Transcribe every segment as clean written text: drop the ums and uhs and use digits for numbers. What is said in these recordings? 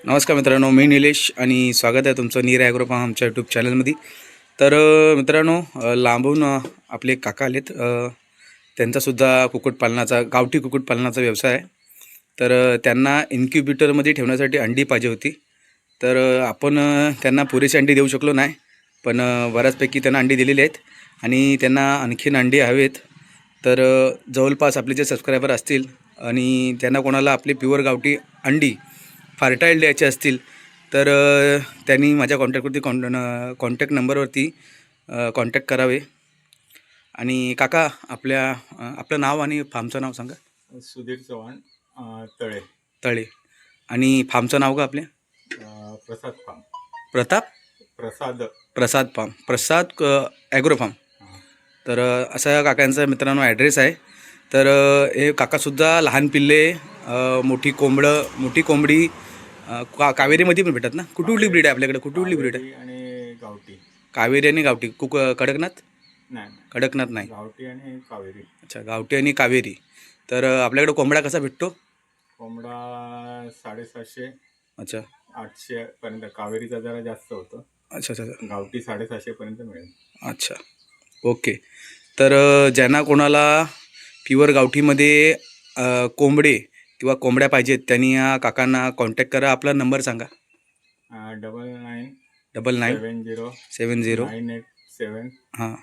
नमस्कार मित्रांनो, मी निलेश आणि स्वागत आहे तुमचं नीर ॲग्रो फार्म आमच्या यूट्यूब चॅनलमध्ये. तर मित्रांनो, लांबून आपले काका आलेत. त्यांचासुद्धा कुक्कुटपालनाचा गावठी कुक्कुटपालनाचा व्यवसाय आहे. तर त्यांना इन्क्युबेटरमध्ये ठेवण्यासाठी अंडी पाहिजे होती. तर आपण त्यांना पुरेशी अंडी देऊ शकलो नाही, पण बऱ्याचपैकी त्यांना अंडी दिलेली आहेत आणि त्यांना आणखीन अंडी हवेत. तर जवळपास आपले जे सबस्क्रायबर असतील आणि त्यांना कोणाला आपली प्युअर गावठी अंडी फर्टाईल द्यायचे असतील तर त्यांनी माझ्या कॉन्टॅक्ट नंबरवरती कॉन्टॅक्ट करावे. आणि काका, आपलं नाव आणि फार्मचं नाव सांगा. सुधीर चव्हाण, तळे. तळे. आणि फार्मचं नाव का आपल्या? प्रसाद फार्म. प्रसाद फार्म, प्रसाद ॲग्रो फार्म. तर असा काकांचा मित्रांनो ॲड्रेस आहे. तर हे काकासुद्धा लहान पिल्ले, मोठी कोंबडी कावेरीमध्ये पण भेटतात ना? कुठली ब्रीड आहे आपल्याकडे? कुठली ब्रीड आहे? आणि गावठी. कावेरी आणि गावठी. कडकनाथ? नाही, कडकनाथ नाही. गावठी आणि कावेरी. अच्छा, गावठी आणि कावेरी. तर आपल्याकडे कोंबडा कसा भेटतो? कोंबडा 750. अच्छा 800 पर्यंत. कावेरीचा जरा जास्त होतं. अच्छा अच्छा. गावठी 750 पर्यंत मिळेल. अच्छा, ओके. तर ज्यांना कोणाला प्युअर गावठीमध्ये कोंबडे किंवा कोंबड्या पाहिजेत त्यांनी या काकांना कॉन्टॅक्ट करा. आपला नंबर सांगा. 99 70 987. हां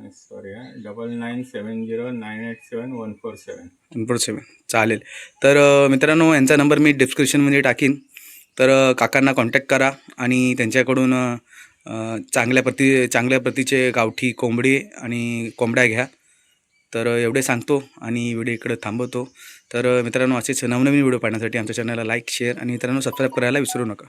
9970987147. 147. चालेल. तर मित्रांनो, यांचा नंबर मी डिस्क्रिप्शनमध्ये टाकीन. तर काकांना कॉन्टॅक्ट करा आणि त्यांच्याकडून चांगल्या प्रतीचे गावठी कोंबडी आणि कोंबड्या घ्या. तर एवढे सांगतो आणि व्हिडिओ इकडे थांबवतो. तर मित्रांनो, असेच नवनवीन व्हिडिओ पाहण्यासाठी आमच्या चॅनलला लाईक, शेअर आणि मित्रांनो सबस्क्राईब करायला विसरू नका.